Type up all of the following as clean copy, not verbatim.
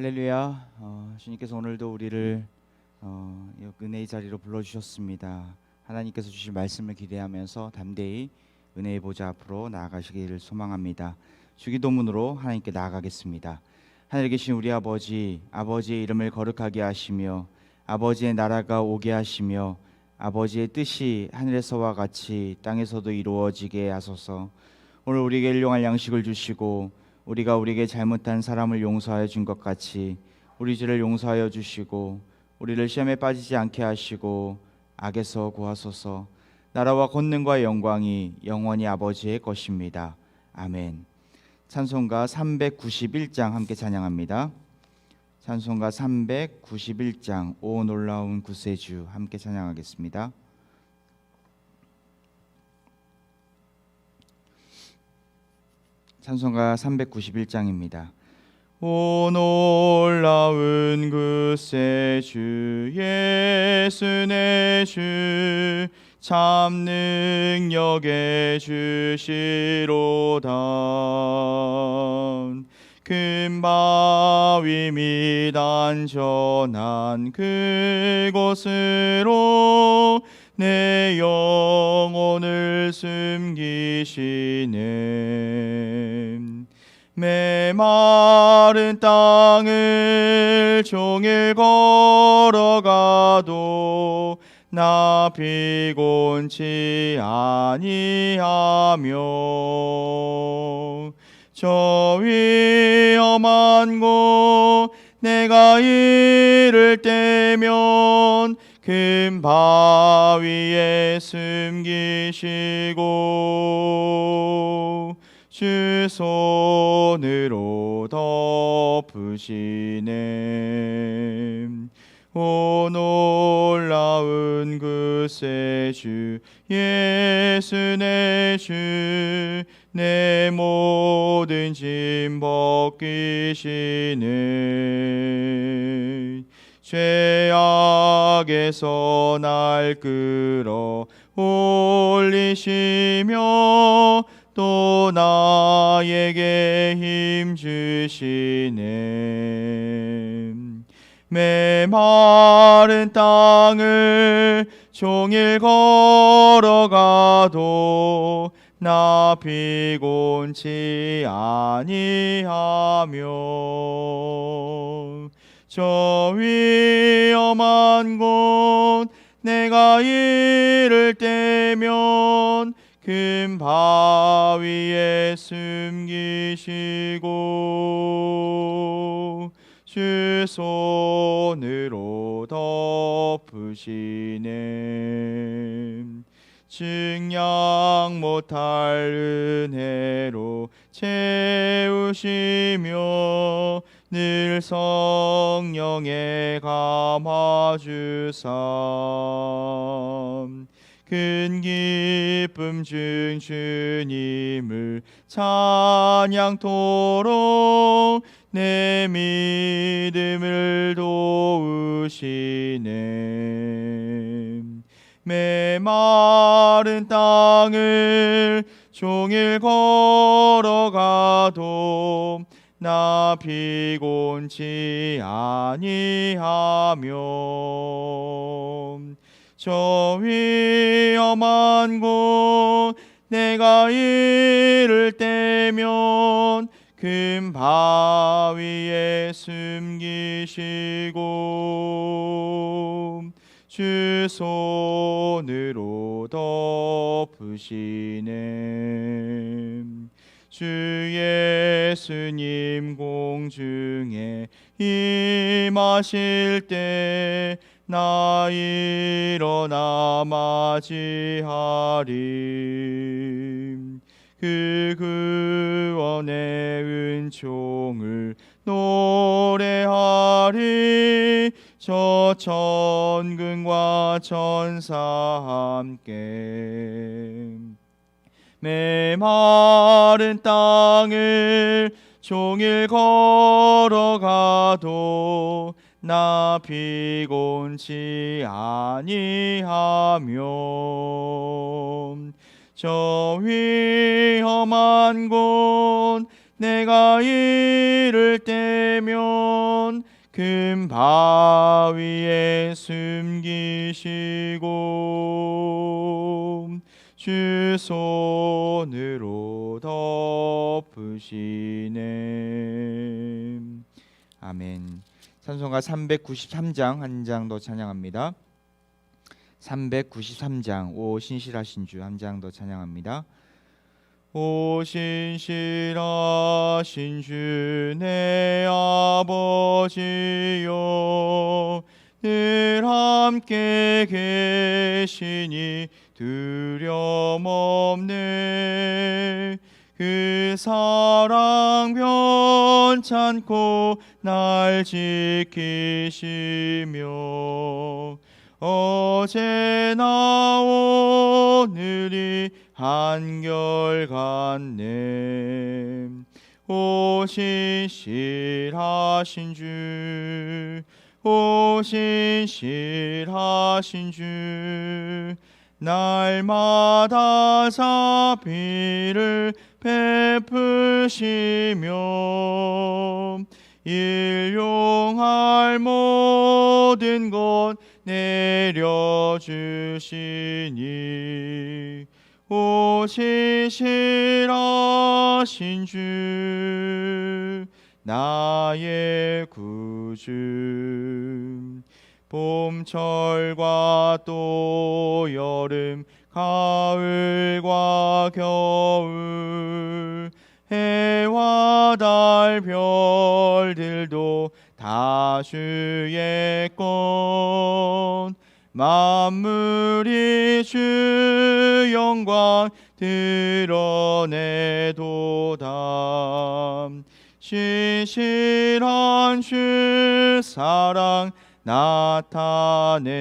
할렐루야. 주님께서 오늘도 우리를 은혜의 자리로 불러주셨습니다. 하나님께서 주실 말씀을 기대하면서 담대히 은혜의 보좌 앞으로 나아가시기를 소망합니다. 주기도문으로 하나님께 나아가겠습니다. 하늘에 계신 우리 아버지, 아버지의 이름을 거룩하게 하시며 아버지의 나라가 오게 하시며 아버지의 뜻이 하늘에서와 같이 땅에서도 이루어지게 하소서. 오늘 우리에게 일용할 양식을 주시고 우리가 우리에게 잘못한 사람을 용서하여 준 것 같이 우리 죄를 용서하여 주시고 우리를 시험에 빠지지 않게 하시고 악에서 구하소서. 나라와 권능과 영광이 영원히 아버지의 것입니다. 아멘. 찬송가 391장 함께 찬양합니다. 찬송가 391장 오 놀라운 구세주 함께 찬양하겠습니다. 찬송가 391장입니다. 오 놀라운 구세주 예수 내 주 참 능력의 주시로다. 큰 바위 및 안전한 그곳으로 내 영혼을 숨기시네. 메마른 땅을 종일 걸어가도 나 피곤치 아니하며 저 위험한 곳 내가 이를 때면 큰 바위에 숨기시고 주 손으로 덮으시네. 오 놀라운 구세주 예수 내 주 내 모든 짐 벗기시네. 죄악에서 날 끌어 올리시며 또 나에게 힘 주시네. 메마른 땅을 종일 걸어가도 나 피곤치 아니하며 저 위험한 곳 내가 이를 때면 큰 바위에 숨기시고 주 손으로 덮으시네. 증량 못할 은혜로 채우시며 늘 성령에 감화주사 큰 기쁨 중 주님을 찬양토록 내 믿음을 도우시네. 메마른 땅을 종일 걸어가도 나 피곤치 아니하며 저 위험한 곳 내가 이를 때면 큰 바위에 숨기시고 주 손으로 덮으시네. 주 예수님 공중에 임하실 때 나 일어나 맞이하리. 그 구원의 은총을 노래하리. 저 천군과 천사 함께 메마른 땅을 종일 걸어가도 나 피곤치 아니하며 저 위험한 곳 내가 이를 때면 금 바위에 숨기시고 주 손으로 덮으시네. 아멘. 찬송가 393장 한 장 더 찬양합니다. 393장 오 신실하신 주 한 장 더 찬양합니다. 오 신실하신 주 내 아버지여 늘 함께 계시니 두려움 없네. 그 사랑 변찮고 날 지키시며 어제나 오늘이 한결같네. 오 신실하신 주, 오 신실하신 주, 날마다 자비를 베푸시며 일용할 모든 것 내려주시니 오 신실하신 주 나의 구주. 봄철과 또 여름 가을과 겨울 해와 달 별들도 다 주의 것. 만물이 주 영광 드러내도다. 신실한 주 사랑 나타내네.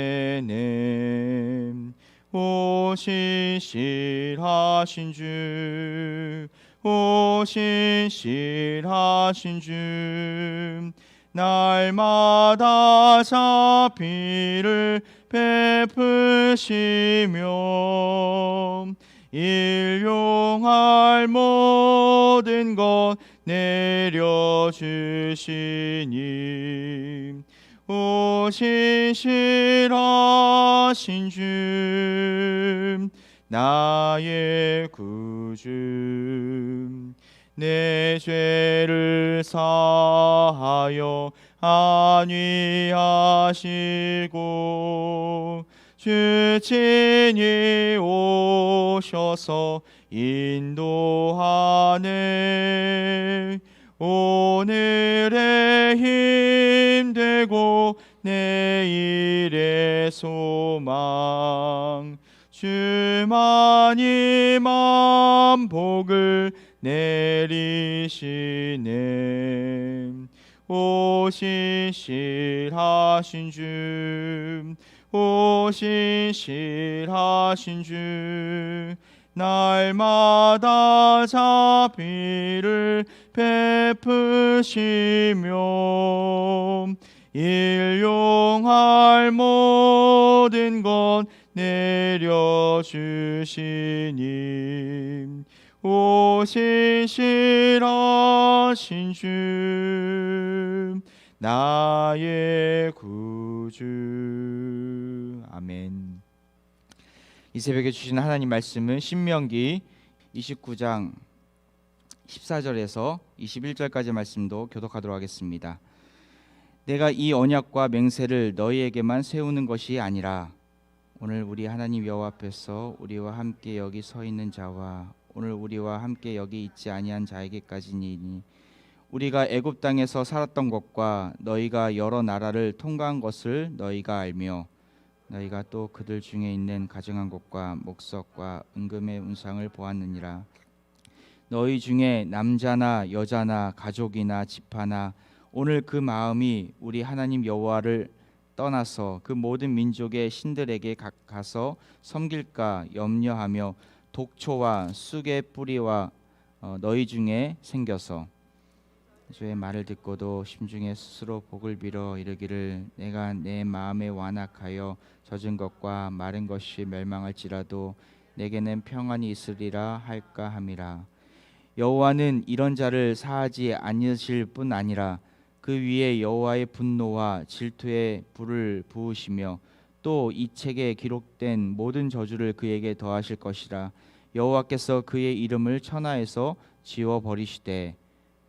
오 신실하신 주, 오 신실하신 주, 날마다 자비를 베푸시며 일용할 모든 것 내려주시니 오 신실하신 주 나의 구주. 내 죄를 사하여 안위하시고 주 친히 오셔서 인도하네. 오늘의 힘 되고 내일의 소망 주만이 만복을 내리시네. 오 신실하신 주, 오 신실하신 주, 날마다 자비를 베푸시며 일용할 모든 것 내려주시니 오 신실하신 주 나의 구주. 아멘. 이 새벽에 주신 하나님 말씀은 신명기 29장 14절에서 21절까지 말씀도 교독하도록 하겠습니다. 내가 이 언약과 맹세를 너희에게만 세우는 것이 아니라 오늘 우리 하나님 여호와 앞에서 우리와 함께 여기 서 있는 자와 오늘 우리와 함께 여기 있지 아니한 자에게까지니 우리가 애굽 땅에서 살았던 것과 너희가 여러 나라를 통과한 것을 너희가 알며 너희가 또 그들 중에 있는 가증한 것과 목석과 은금의 운상을 보았느니라. 너희 중에 남자나 여자나 가족이나 지파나 오늘 그 마음이 우리 하나님 여호와를 떠나서 그 모든 민족의 신들에게 가서 섬길까 염려하며 독초와 쑥의 뿌리와 너희 중에 생겨서 주의 말을 듣고도 심중에 스스로 복을 빌어 이르기를 내가 내 마음에 완악하여 젖은 것과 마른 것이 멸망할지라도 내게는 평안이 있으리라 할까 함이라. 여호와는 이런 자를 사하지 아니하실 뿐 아니라 그 위에 여호와의 분노와 질투의 불을 부으시며 또 이 책에 기록된 모든 저주를 그에게 더하실 것이라. 여호와께서 그의 이름을 천하에서 지워 버리시되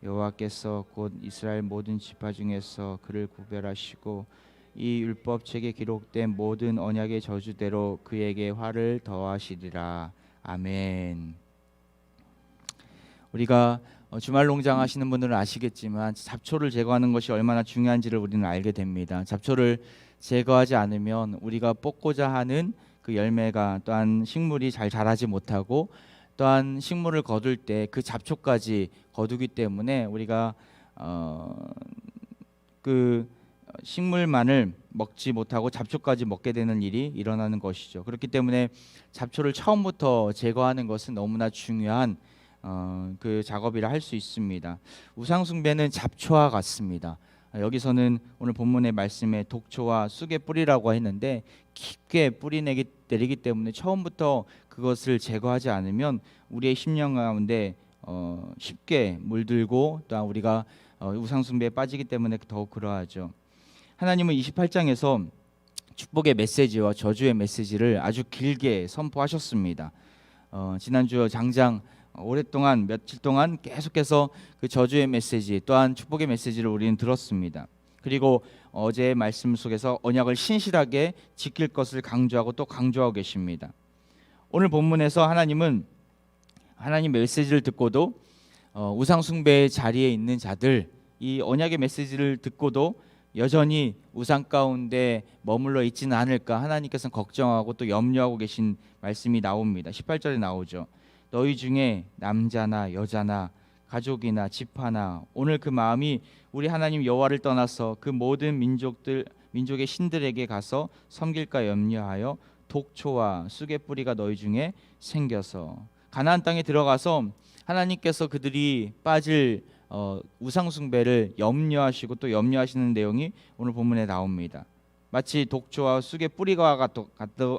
여호와께서 곧 이스라엘 모든 지파 중에서 그를 구별하시고 이 율법책에 기록된 모든 언약의 저주대로 그에게 화를 더하시리라. 아멘. 우리가 주말 농장 하시는 분들은 아시겠지만 잡초를 제거하는 것이 얼마나 중요한지를 우리는 알게 됩니다. 잡초를 제거하지 않으면 우리가 뽑고자 하는 그 열매가 또한 식물이 잘 자라지 못하고 또한 식물을 거둘 때 그 잡초까지 거두기 때문에 우리가 그 식물만을 먹지 못하고 잡초까지 먹게 되는 일이 일어나는 것이죠. 그렇기 때문에 잡초를 처음부터 제거하는 것은 너무나 중요한 그 작업이라 할 수 있습니다. 우상 숭배는 잡초와 같습니다. 여기서는 오늘 본문의 말씀에 독초와 쑥의 뿌리라고 했는데 깊게 뿌리 내리기 때문에 처음부터 그것을 제거하지 않으면 우리의 심령 가운데 쉽게 물들고 또한 우리가 우상 숭배에 빠지기 때문에 더욱 그러하죠. 하나님은 28장에서 축복의 메시지와 저주의 메시지를 아주 길게 선포하셨습니다. 지난주 장장 오랫동안 며칠 동안 계속해서 그 저주의 메시지 또한 축복의 메시지를 우리는 들었습니다. 그리고 어제의 말씀 속에서 언약을 신실하게 지킬 것을 강조하고 또 강조하고 계십니다. 오늘 본문에서 하나님은 하나님 메시지를 듣고도 우상 숭배의 자리에 있는 자들, 이 언약의 메시지를 듣고도 여전히 우상 가운데 머물러 있지는 않을까 하나님께서는 걱정하고 또 염려하고 계신 말씀이 나옵니다. 18절에 나오죠. 너희 중에 남자나 여자나 가족이나 지파나 오늘 그 마음이 우리 하나님 여호와를 떠나서 그 모든 민족의 신들에게 가서 섬길까 염려하여 독초와 쑥의 뿌리가 너희 중에 생겨서 가나안 땅에 들어가서 하나님께서 그들이 빠질 우상 숭배를 염려하시고 또 염려하시는 내용이 오늘 본문에 나옵니다. 마치 독초와 쑥의 뿌리가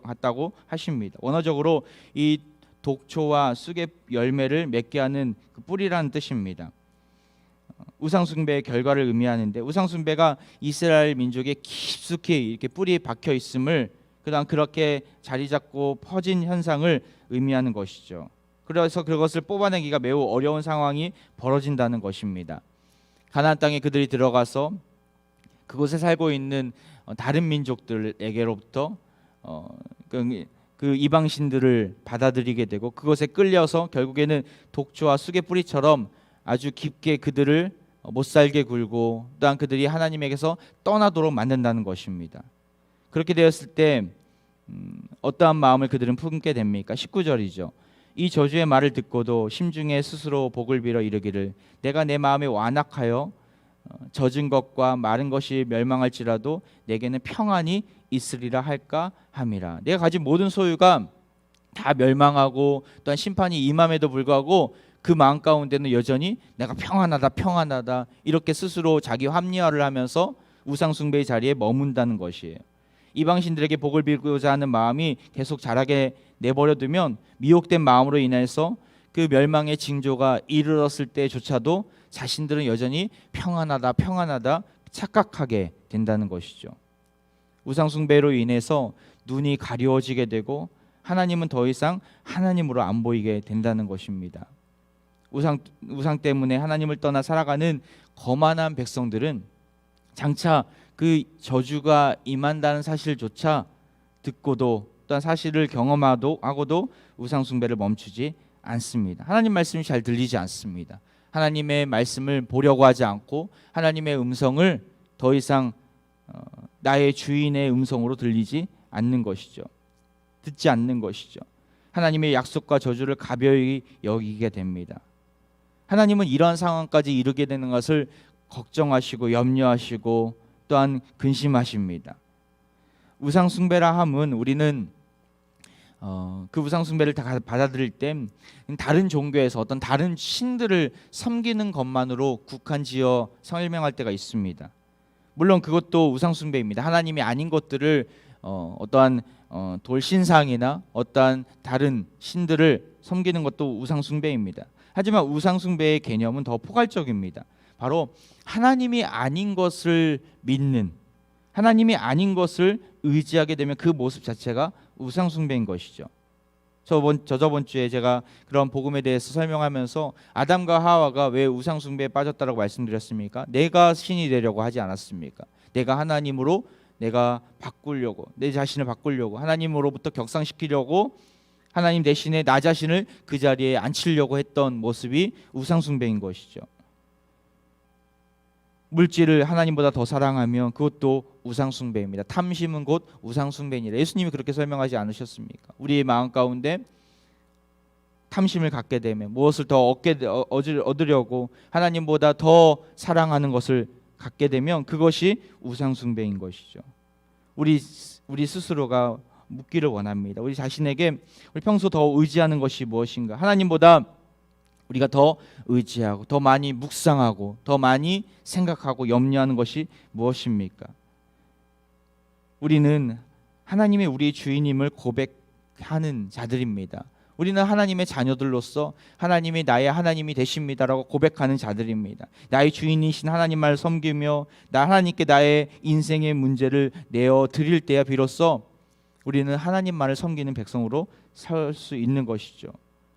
같다고 하십니다. 원어적으로 이 독초와 쑥의 열매를 맺게 하는 그 뿌리라는 뜻입니다. 우상 숭배의 결과를 의미하는데 우상 숭배가 이스라엘 민족에 깊숙이 이렇게 뿌리에 박혀 있음을 그다음 그렇게 자리 잡고 퍼진 현상을 의미하는 것이죠. 그래서 그것을 뽑아내기가 매우 어려운 상황이 벌어진다는 것입니다. 가나안 땅에 그들이 들어가서 그곳에 살고 있는 다른 민족들에게로부터 그 이방신들을 받아들이게 되고 그것에 끌려서 결국에는 독초와 쑥의 뿌리처럼 아주 깊게 그들을 못살게 굴고 또한 그들이 하나님에게서 떠나도록 만든다는 것입니다. 그렇게 되었을 때 어떠한 마음을 그들은 품게 됩니까? 19절이죠. 이 저주의 말을 듣고도 심중에 스스로 복을 빌어 이르기를 내가 내 마음에 완악하여 젖은 것과 마른 것이 멸망할지라도 내게는 평안이 있으리라 할까 함이라. 내가 가진 모든 소유가 다 멸망하고 또한 심판이 임함에도 불구하고 그 마음 가운데는 여전히 내가 평안하다 이렇게 스스로 자기 합리화를 하면서 우상 숭배의 자리에 머문다는 것이에요. 이방신들에게 복을 빌고자 하는 마음이 계속 자라게 내버려두면 미혹된 마음으로 인해서 그 멸망의 징조가 이르렀을 때조차도 자신들은 여전히 평안하다 착각하게 된다는 것이죠. 우상 숭배로 인해서 눈이 가려워지게 되고 하나님은 더 이상 하나님으로 안 보이게 된다는 것입니다. 우상 때문에 하나님을 떠나 살아가는 거만한 백성들은 장차 그 저주가 임한다는 사실조차 듣고도 또한 사실을 경험하고도 우상 숭배를 멈추지 않습니다. 하나님 말씀이 잘 들리지 않습니다. 하나님의 말씀을 보려고 하지 않고 하나님의 음성을 더 이상 나의 주인의 음성으로 들리지 않는 것이죠. 듣지 않는 것이죠. 하나님의 약속과 저주를 가벼이 여기게 됩니다. 하나님은 이러한 상황까지 이르게 되는 것을 걱정하시고 염려하시고 또한 근심하십니다. 우상 숭배라 함은 우리는 그 우상 숭배를 다 받아들일 때 다른 종교에서 어떤 다른 신들을 섬기는 것만으로 국한지어 설명할 때가 있습니다. 물론 그것도 우상 숭배입니다. 하나님이 아닌 것들을 어떠한 돌 신상이나 어떠한 다른 신들을 섬기는 것도 우상 숭배입니다. 하지만 우상숭배의 개념은 더 포괄적입니다. 바로 하나님이 아닌 것을 믿는, 하나님이 아닌 것을 의지하게 되면 그 모습 자체가 우상숭배인 것이죠. 저번 주에 제가 그런 복음에 대해서 설명하면서 아담과 하와가 왜 우상숭배에 빠졌다라고 말씀드렸습니까? 내가 신이 되려고 하지 않았습니까? 내가 하나님으로 내가 바꾸려고, 내 자신을 바꾸려고, 하나님으로부터 격상시키려고 하나님 대신에 나 자신을 그 자리에 앉히려고 했던 모습이 우상숭배인 것이죠. 물질을 하나님보다 더 사랑하면 그것도 우상숭배입니다. 탐심은 곧 우상숭배니라. 예수님이 그렇게 설명하지 않으셨습니까? 우리의 마음 가운데 탐심을 갖게 되면 무엇을 더 얻으려고 하나님보다 더 사랑하는 것을 갖게 되면 그것이 우상숭배인 것이죠. 우리 스스로가 묻기를 원합니다. 우리 자신에게 우리 평소 더 의지하는 것이 무엇인가? 하나님보다 우리가 더 의지하고 더 많이 묵상하고 더 많이 생각하고 염려하는 것이 무엇입니까? 우리는 하나님의 우리의 주인임을 고백하는 자들입니다. 우리는 하나님의 자녀들로서 하나님이 나의 하나님이 되십니다라고 고백하는 자들입니다. 나의 주인이신 하나님만을 섬기며 나 하나님께 나의 인생의 문제를 내어 드릴 때야 비로소 우리는 하나님만을 섬기는 백성으로 살 수 있는 것이죠.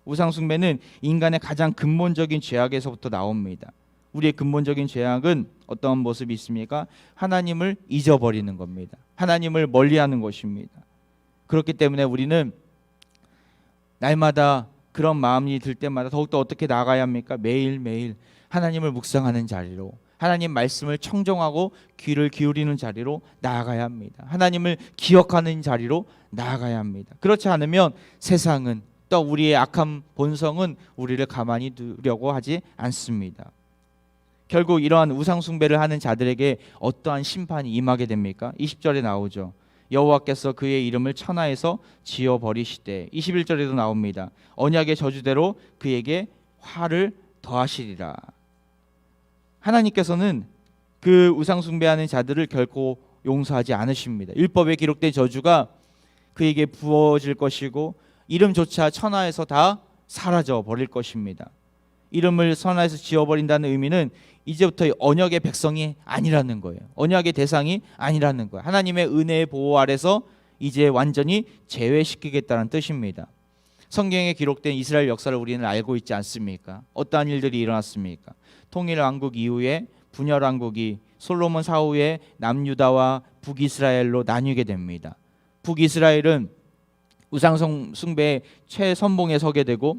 우상숭배는 인간의 가장 근본적인 죄악에서부터 나옵니다. 우리의 근본적인 죄악은 어떤 모습이 있습니까? 하나님을 잊어버리는 겁니다. 하나님을 멀리하는 것입니다. 그렇기 때문에 우리는 날마다 그런 마음이 들 때마다 더욱더 어떻게 나아가야 합니까? 매일매일 하나님을 묵상하는 자리로, 하나님 말씀을 청정하고 귀를 기울이는 자리로 나아가야 합니다. 하나님을 기억하는 자리로 나아가야 합니다. 그렇지 않으면 세상은 또 우리의 악한 본성은 우리를 가만히 두려고 하지 않습니다. 결국 이러한 우상숭배를 하는 자들에게 어떠한 심판이 임하게 됩니까? 20절에 나오죠. 여호와께서 그의 이름을 천하에서 지어버리시되, 21절에도 나옵니다. 언약의 저주대로 그에게 화를 더하시리라. 하나님께서는 그 우상숭배하는 자들을 결코 용서하지 않으십니다. 율법에 기록된 저주가 그에게 부어질 것이고 이름조차 천하에서 다 사라져 버릴 것입니다. 이름을 천하에서 지어버린다는 의미는 이제부터 언약의 백성이 아니라는 거예요. 언약의 대상이 아니라는 거예요. 하나님의 은혜의 보호 아래서 이제 완전히 제외시키겠다는 뜻입니다. 성경에 기록된 이스라엘 역사를 우리는 알고 있지 않습니까? 어떠한 일들이 일어났습니까? 통일왕국 이후에 분열왕국이 솔로몬 사후에 남유다와 북이스라엘로 나뉘게 됩니다. 북이스라엘은 우상숭배의 최선봉에 서게 되고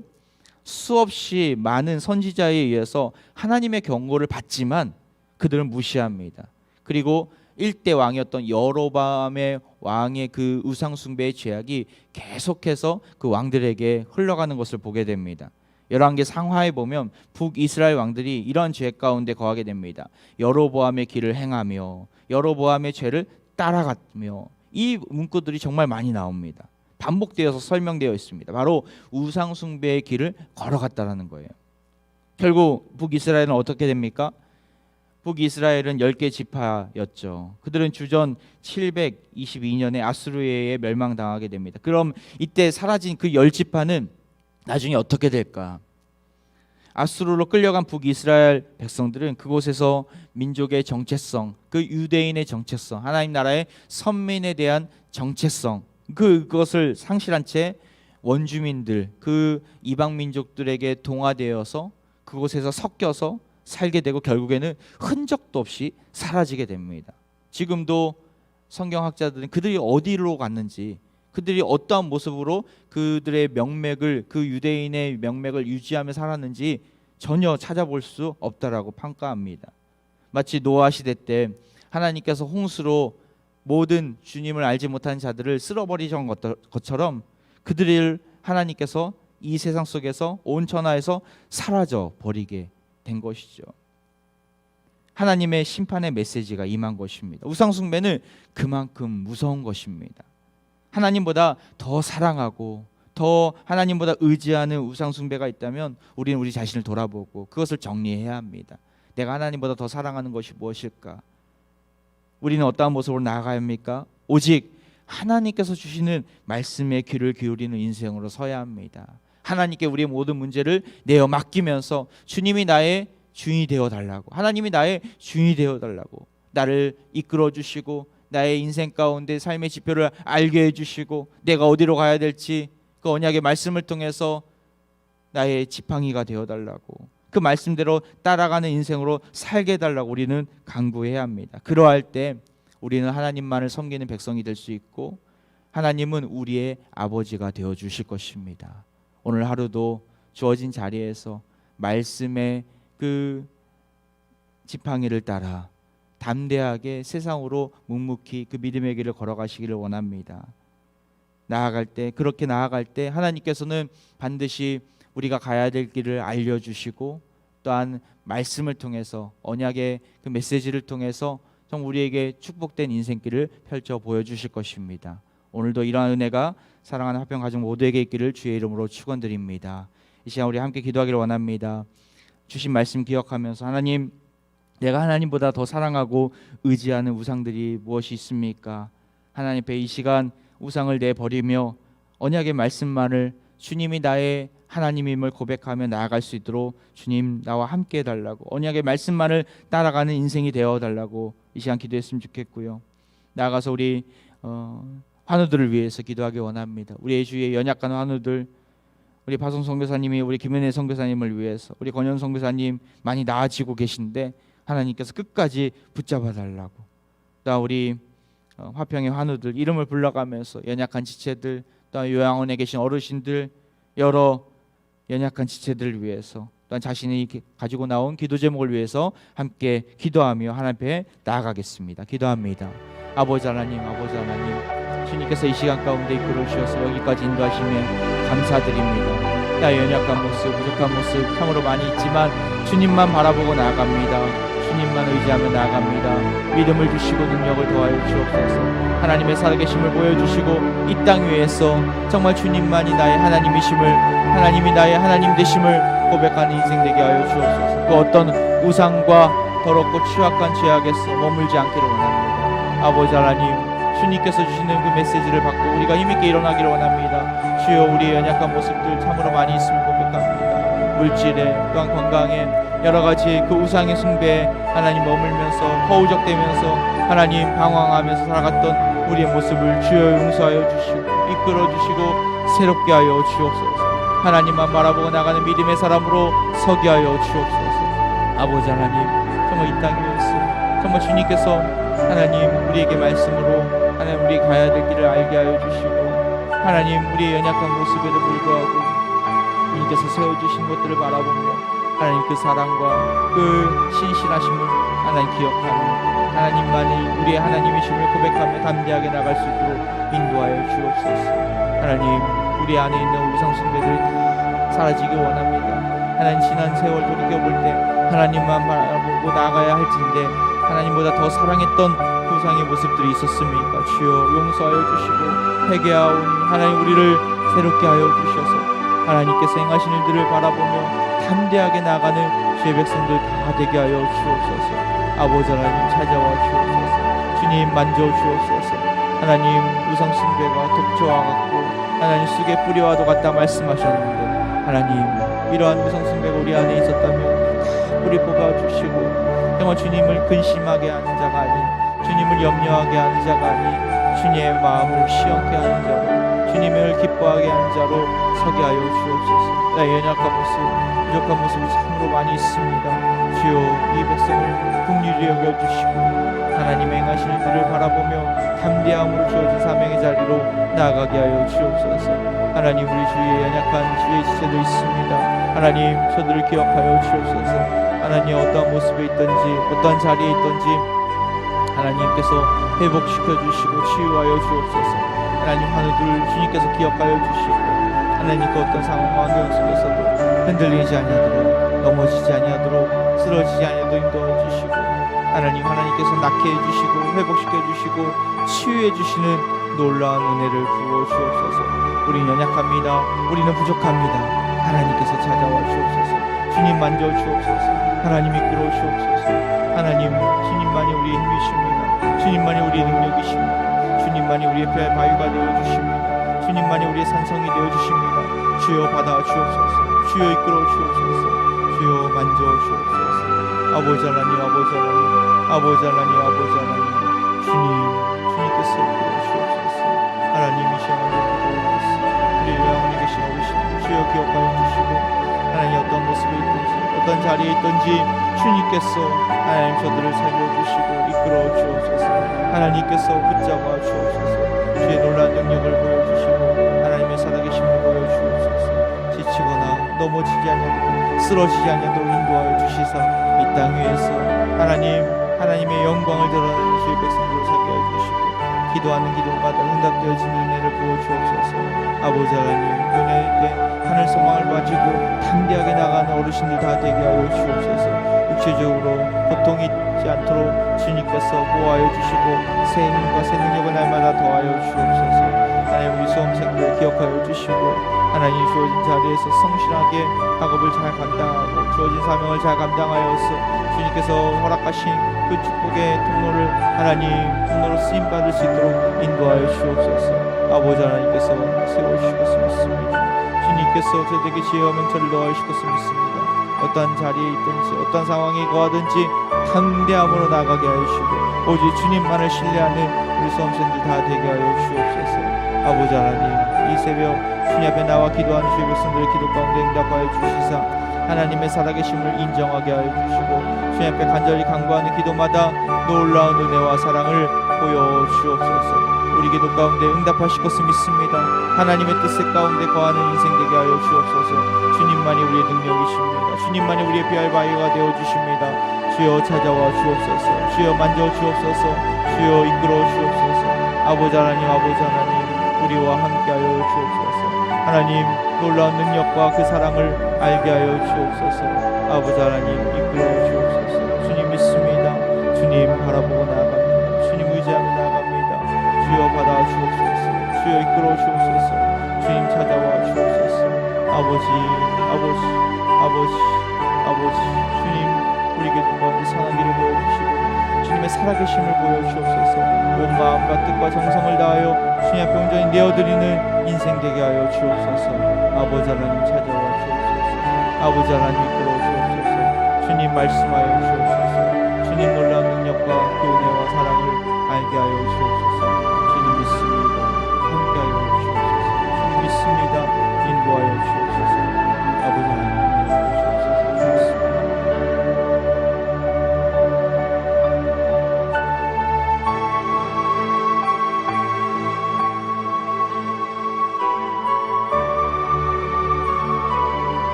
수없이 많은 선지자에 의해서 하나님의 경고를 받지만 그들은 무시합니다. 그리고 일대 왕이었던 여로보암의 왕의 그 우상숭배의 죄악이 계속해서 그 왕들에게 흘러가는 것을 보게 됩니다. 열왕기 상하에 보면 북이스라엘 왕들이 이런 죄 가운데 거하게 됩니다. 여로보암의 길을 행하며 여로보암의 죄를 따라가며, 이 문구들이 정말 많이 나옵니다. 반복되어서 설명되어 있습니다. 바로 우상숭배의 길을 걸어갔다라는 거예요. 결국 북이스라엘은 어떻게 됩니까? 북이스라엘은 10개 지파였죠. 그들은 주전 722년에 아수르에 멸망당하게 됩니다. 그럼 이때 사라진 그 10지파는 나중에 어떻게 될까? 아수르로 끌려간 북이스라엘 백성들은 그곳에서 민족의 정체성, 그 유대인의 정체성, 하나님 나라의 선민에 대한 정체성, 그것을 상실한 채 원주민들, 그 이방 민족들에게 동화되어서 그곳에서 섞여서 살게 되고 결국에는 흔적도 없이 사라지게 됩니다. 지금도 성경학자들은 그들이 어디로 갔는지, 그들이 어떠한 모습으로 그들의 명맥을, 그 유대인의 명맥을 유지하며 살았는지 전혀 찾아볼 수 없다라고 평가합니다. 마치 노아 시대 때 하나님께서 홍수로 모든 주님을 알지 못하는 자들을 쓸어버리신 것처럼 그들을 하나님께서 이 세상 속에서 온 천하에서 사라져 버리게 된 것이죠. 하나님의 심판의 메시지가 임한 것입니다. 우상숭배는 그만큼 무서운 것입니다. 하나님보다 더 사랑하고 더 하나님보다 의지하는 우상숭배가 있다면 우리는 우리 자신을 돌아보고 그것을 정리해야 합니다. 내가 하나님보다 더 사랑하는 것이 무엇일까? 우리는 어떠한 모습으로 나아가야 합니까? 오직 하나님께서 주시는 말씀에 귀를 기울이는 인생으로 서야 합니다. 하나님께 우리의 모든 문제를 내어 맡기면서 주님이 나의 주인이 되어 달라고, 하나님이 나의 주인이 되어 달라고, 나를 이끌어 주시고 나의 인생 가운데 삶의 지표를 알게 해주시고 내가 어디로 가야 될지 그 언약의 말씀을 통해서 나의 지팡이가 되어 달라고, 그 말씀대로 따라가는 인생으로 살게 해달라고 우리는 간구해야 합니다. 그러할 때 우리는 하나님만을 섬기는 백성이 될 수 있고 하나님은 우리의 아버지가 되어 주실 것입니다. 오늘 하루도 주어진 자리에서 말씀의 그 지팡이를 따라 담대하게 세상으로 묵묵히 그 믿음의 길을 걸어가시기를 원합니다. 그렇게 나아갈 때 하나님께서는 반드시 우리가 가야 될 길을 알려주시고 또한 말씀을 통해서, 언약의 그 메시지를 통해서 정 우리에게 축복된 인생길을 펼쳐 보여주실 것입니다. 오늘도 이러한 은혜가 사랑하는 화평 가족 모두에게 있기를 주의 이름으로 축원드립니다. 이 시간 우리 함께 기도하기를 원합니다. 주신 말씀 기억하면서, 하나님, 내가 하나님보다 더 사랑하고 의지하는 우상들이 무엇이 있습니까? 하나님 앞에 이 시간 우상을 내버리며 언약의 말씀만을, 주님이 나의 하나님임을 고백하며 나아갈 수 있도록 주님 나와 함께 해달라고, 언약의 말씀만을 따라가는 인생이 되어달라고 이 시간 기도했으면 좋겠고요. 나아가서 우리 환우들을 위해서 기도하기 원합니다. 우리의 주위의 연약한 환우들, 우리 파송 선교사님이 우리 김은혜 선교사님을 위해서, 우리 권현 선교사님 많이 나아지고 계신데 하나님께서 끝까지 붙잡아 달라고, 또 우리 화평의 환우들 이름을 불러가면서 연약한 지체들, 또 요양원에 계신 어르신들, 여러 연약한 지체들을 위해서, 또한 자신이 가지고 나온 기도 제목을 위해서 함께 기도하며 하나님 앞에 나아가겠습니다. 기도합니다. 아버지 하나님, 주님께서 이 시간 가운데 이끌어 주셔서 여기까지 인도하심에 감사드립니다. 나의 연약한 모습, 부족한 모습 참으로 많이 있지만 주님만 바라보고 나아갑니다. 주님만 의지하며 나아갑니다. 믿음을 주시고 능력을 더하여 주옵소서. 하나님의 살아계심을 보여주시고 이 땅 위에서 정말 주님만이 나의 하나님이심을, 하나님이 나의 하나님 되심을 고백하는 인생 되게 하여 주옵소서. 그 어떤 우상과 더럽고 취약한 죄악에서 머물지 않기를 원합니다. 아버지 하나님, 주님께서 주시는 그 메시지를 받고 우리가 힘있게 일어나기를 원합니다. 주여, 우리의 연약한 모습들 참으로 많이 있음을 고백합니다. 물질에, 또한 건강에, 여러가지 그 우상의 숭배에 하나님 머물면서 허우적대면서 하나님 방황하면서 살아갔던 우리의 모습을 주여 용서하여 주시고 이끌어 주시고 새롭게 하여 주옵소서. 하나님만 바라보고 나가는 믿음의 사람으로 서게 하여 주옵소서. 아버지 하나님, 정말 이 땅 위에서 정말 주님께서 하나님 우리에게 말씀으로 하나님 우리 가야 될 길을 알게 하여 주시고, 하나님 우리의 연약한 모습에도 불구하고 주님께서 세워주신 것들을 바라보며 하나님 그 사랑과 그 신실하심을 하나님 기억하며 하나님만이 우리의 하나님이심을 고백하며 담대하게 나갈 수 있도록 인도하여 주옵소서. 하나님, 우리 안에 있는 우상 숭배들 다 사라지기 원합니다. 하나님, 지난 세월 돌이켜볼 때 하나님만 바라보고 나아가야 할진데 하나님보다 더 사랑했던 그 우상의 모습들이 있었습니까? 주여 용서하여 주시고 회개하온 하나님 우리를 새롭게 하여 주셔서 하나님께서 행하신 일들을 바라보며 담대하게 나가는 주의 백성들 다 되게 하여 주옵소서. 아버지 하나님, 찾아와 주옵소서. 주님, 만져 주옵소서. 하나님, 우상 숭배가 독초와 같고 하나님 쑥의 뿌리와도 같다 말씀하셨는데, 하나님 이러한 우상 숭배가 우리 안에 있었다면 다 뿌리 뽑아 주시고 정말 주님을 근심하게 하는 자가 아닌, 주님을 염려하게 하는 자가 아닌 주님의 마음을 시원케 하는 자로, 주님을 기뻐하게 하는 자로 서게 하여 주옵소서. 나의 연약한 모습, 부족한 모습이 참으로 많이 있습니다. 주여, 이 백성을 긍휼히 여겨주시고 하나님의 행하신 일들을 바라보며 담대함으로 주어진 사명의 자리로 나아가게 하여 주옵소서. 하나님, 우리 주위에 연약한 주의 지체도 있습니다. 하나님, 저들을 기억하여 주옵소서. 하나님, 어떠한 모습에 있든지 어떠한 자리에 있든지 하나님께서 회복시켜 주시고 치유하여 주옵소서. 하나님, 환우들 주님께서 기억하여 주시고 하나님 그 어떤 상황과 환경 속에서도 흔들리지 아니하도록, 넘어지지 아니하도록, 쓰러지지 아니하도록 인도해 주시고 하나님께서 낫게 해주시고 회복시켜 주시고 치유해 주시는 놀라운 은혜를 부어 주옵소서. 우리는 연약합니다. 우리는 부족합니다. 하나님께서 찾아와 주옵소서. 주님 만져 주옵소서. 하나님 이끌어 주옵소서. 하나님, 주님만이 우리의 힘이십니다. 주님만이 우리의 능력이십니다. 주님만이 우리의 배 바위가 되어 주십니다. 주님만이 우리의 산성이 되어 주십니다. 주여 받아 주옵소서. 주여 이끌어 주옵소서. 주여 만져 주옵소서. 아버지 하나님, 아버지 하나님, 아버지 하나님, 아버지 하나님, 주님께서 이끌어 주옵소서. 하나님 이 시간에 기도하옵소서. 우리 영혼에 계신 어르신 주여 기억하여 주시고, 하나님 어떤 모습에 있든지 어떤 자리에 있든지 주님께서 하나님 저들을 살려주시고 이끌어 주옵소서. 하나님께서 붙잡아 주옵소서. 주의 놀라운 능력을 보여주시고 하나님의 살아계심을 보여주옵소서. 지치거나 넘어지지 않냐고 쓰러지지 않냐고 인도하여 주시사 이 땅 위에서 하나님의 영광을 드러내는 주의 백성들을 살게 하여 주시고, 기도하는 기도마다 응답되어지는 은혜를 부어주옵소서. 아버지 하나님, 은혜에 하늘 소망을 가지고 담대하게 나가는 어르신들 다 되게 하여 주옵소서. 육체적으로 고통이 있지 않도록 주님께서 보호하여 주시고 새 힘과 새 능력을 날마다 더하여 주옵소서. 하나님 우리 수험생들 기억하여 주시고, 하나님 주어진 자리에서 성실하게 작업을 잘 감당하고 주어진 사명을 잘 감당하여서 주님께서 허락하신 그 축복의 통로로 쓰임받을 수 있도록 인도하여 주옵소서. 아버지 하나님께서 세워주실 것을 믿습니다. 주님께서 저에게 지혜와 명철을 넣어주실 것을 믿습니다. 어떠한 자리에 있든지 어떠한 상황에 거하든지 담대함으로 나가게 하여 주시고, 오직 주님만을 신뢰하는 우리 수험생들 다 되게 하여 주옵소서. 아버지 하나님, 이 새벽 주님 앞에 나와 기도하는 주의 백성들의 기도 가운데 응답하여 주시사 하나님의 살아계심을 인정하게 하여 주시고, 주님 앞에 간절히 간구하는 기도마다 놀라운 은혜와 사랑을 보여 주옵소서. 우리 기도 가운데 응답하실 것을 믿습니다. 하나님의 뜻 가운데 거하는 인생 되게 하여 주옵소서. 주님만이 우리의 능력이십니다. 주님만이 우리의 비할 바위가 되어 주십니다. 주여 찾아와 주옵소서. 주여 만져 주옵소서. 주여 이끌어 주옵소서. 아버지 하나님, 우리와 함께하여 주옵소서. 하나님 놀라운 능력과 그 사랑을 알게 하여 주옵소서. 아버지 하나님 이끌어 주옵소서. 주님 믿습니다. 주님 바라보고 나아갑니다. 주님 의지하며 나아갑니다. 주여 받아 주옵소서. 주여 이끌어 주옵소서. 주님 찾아와 주옵소서. 아버지 주님 우리 기도 가운데 선한 길을 보여주시고 주님의 살아계심을 보여주옵소서. 온 마음과 뜻과 정성을 다하여 주님 앞에 온전히 내어드리는 인생 되게 하여 주옵소서. 아버지 하나님 찾아와 주옵소서. 아버지 하나님 이끌어 주옵소서. 주님 말씀하여 주옵소서. 주님 놀라운 능력과 그 은혜와 사랑을 알게 하여 주옵소서.